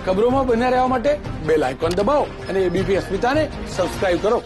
ખબરોમાં બન્યા રહેવા માટે બેલ આઇકોન દબાવો અને એબીપી અસ્મિતાને સબસ્ક્રાઇબ કરો।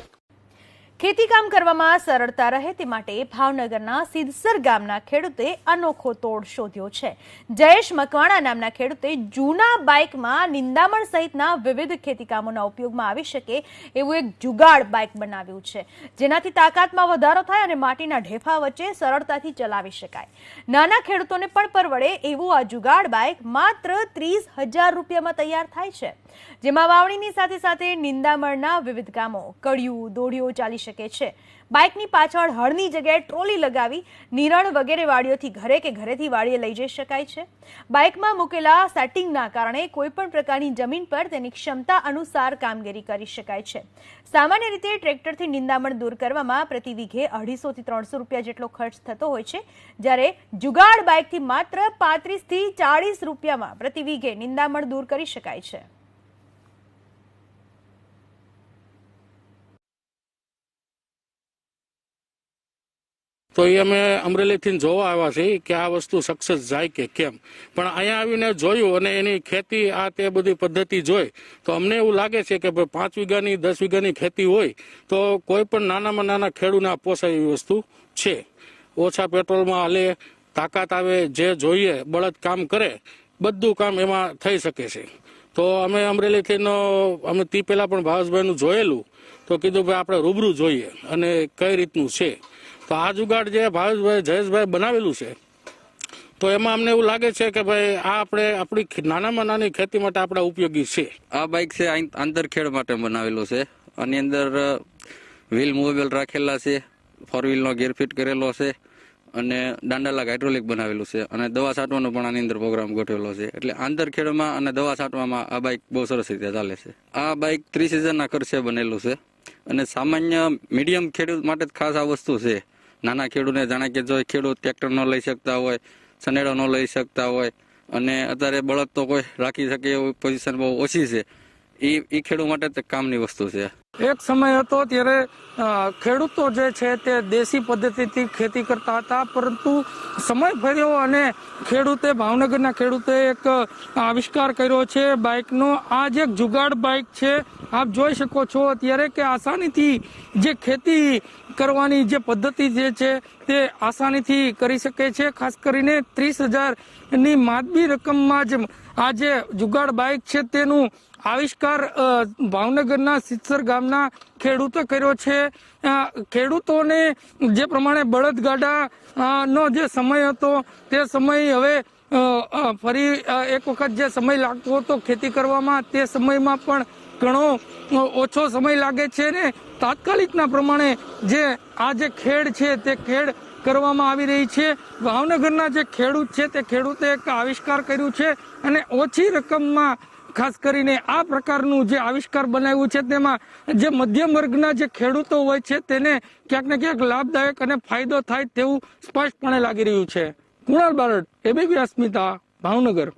ખેતીકામ કરવામાં સરળતા રહે તે માટે ભાવનગરના સિદ્ધસર ગામના ખેડૂતે અનોખો તોડ શોધ્યો છે। જયેશ મકવાણા નામના ખેડૂતે જૂના બાઇકમાં નિંદામણ સહિતના વિવિધ ખેતીકામોના ઉપયોગમાં આવી શકે એવું એક જુગાડ બાઇક બનાવ્યું છે, જેનાથી તાકાતમાં વધારો થાય અને માટીના ઢેફા વચ્ચે સરળતાથી ચલાવી શકાય। નાના ખેડૂતોને પણ પરવડે એવું આ જુગાડ બાઇક માત્ર 30,000 રૂપિયામાં તૈયાર થાય છે, જેમાં વાવણીની સાથે સાથે નિંદામણના વિવિધ કામો, કડિયું, દોડીઓ ચાલી શકે છે। બાઇકની પાછળ હળની જગ્યાએ ટ્રોલી લગાવી નિરણ વગેરે વાડીઓથી ઘરે કે ઘરેથી વાડીએ લઈ જઈ શકાય છે। બાઇકમાં મૂકેલા સેટિંગના કારણે કોઈ પણ પ્રકારની જમીન પર તેની ક્ષમતા અનુસાર કામગીરી કરી શકાય છે। સામાન્ય રીતે ટ્રેક્ટરથી નિંદામણ દૂર કરવામાં પ્રતિ વીઘે 250 થી 300 રૂપિયા જેટલો ખર્ચ થતો હોય છે, જ્યારે જુગાડ બાઇકથી માત્ર 35 થી 40 રૂપિયામાં પ્રતિ વીઘે નિંદામણ દૂર કરી શકાય છે। તો એ અમે અમરેલીથી જોવા આવ્યા છીએ કે આ વસ્તુ સક્સેસ જાય કે કેમ, પણ અહીંયા આવીને જોયું અને એની ખેતી આ તે બધી પદ્ધતિ જોઈ તો અમને એવું લાગે છે કે 5 વીઘાની 10 વીઘાની ખેતી હોય તો કોઈ પણ નાનામાં નાના ખેડૂતને પોસાય એવી વસ્તુ છે। ઓછા પેટ્રોલમાં હાલે, તાકાત આવે, જે જોઈએ બળદ કામ કરે, બધું કામ એમાં થઈ શકે છે। તો અમે અમરેલીથી અમે તે પહેલાં પણ ભાવેશભાઈનું જોયેલું તો કીધું ભાઈ આપણે રૂબરૂ જોઈએ અને કઈ રીતનું છે। તો આ જુગાડ જે ભાવેશભાઈ જયેશભાઈ બનાવેલું છે તો એમાં અમને એવું લાગે છે કે ભાઈ આ આપણે આપણી નાનામાં નાની ખેતી માટે આપણે ઉપયોગી છે। આ બાઇક છે આંતરખેડ માટે બનાવેલું છે। આની અંદર વ્હીલ મૂવેબલ રાખેલા છે, 4 વ્હીલનો ગેર ફિટ કરેલો છે અને દાંડાલાગ હાઇડ્રોલિક બનાવેલું છે અને દવા છાંટવાનો પણ આની અંદર પ્રોગ્રામ ગોઠવેલો છે। એટલે આંતરખેડમાં અને દવા છાંટવામાં આ બાઇક બહુ સરસ રીતે ચાલે છે। આ બાઇક 30,000ના ખર્ચે બનેલું છે અને સામાન્ય મીડિયમ ખેડૂત માટે જ ખાસ આ વસ્તુ છે। નાના ખેડૂતને જાણે કે જો ખેડૂત ટ્રેક્ટર ન લઈ શકતા હોય, સનેડો ન લઈ શકતા હોય અને અત્યારે બળદ તો કોઈ રાખી શકે એવી પોઝિશન બહુ ઓછી છે, એ ખેડૂત માટે કામની વસ્તુ છે। એક સમય હતો ત્યારે ખેડૂતો જે છે તે દેશી પદ્ધતિથી ખેતી કરતા હતા, પરંતુ સમય ફર્યો અને ભાવનગરના ખેડૂતે એક આવિષ્કાર કર્યો છે બાઇકનો। આ જે જુગાડ બાઇક છે, આપ જોઈ શકો છો અત્યારે કે આસાનીથી જે ખેતી કરવાની જે પદ્ધતિ જે છે તે આસાનીથી કરી શકે છે। ખાસ કરીને 30,000ની માતબી રકમમાં જ આ જે જુગાડ બાઇક છે તેનું આવિષ્કાર ભાવનગરના સિદ્ધસર ગામના ખેડૂતે કર્યો છે। ખેડૂતોને જે પ્રમાણે બળદગાડા નો જે સમય હતો તે સમય હવે ફરી એક વખત જે સમય લાગતો હતો ખેતી કરવામાં, તે સમયમાં પણ ઘણો ઓછો સમય લાગે છે ને તાત્કાલિકના પ્રમાણે જે આ જે ખેડ છે તે ખેડ કરવામાં આવી રહી છે। ભાવનગરના જે ખેડૂત છે તે ખેડૂતે એક આવિષ્કાર કર્યું છે અને ઓછી રકમમાં ખાસ કરીને આ પ્રકારનું જે આવિષ્કાર બનાવ્યું છે તેમાં જે મધ્યમ વર્ગના જે ખેડૂતો હોય છે તેને ક્યાંક ને ક્યાંક લાભદાયક અને ફાયદો થાય તેવું સ્પષ્ટપણે લાગી રહ્યું છે। કુણાલ બારડ, એબીપી અસ્મિતા, ભાવનગર।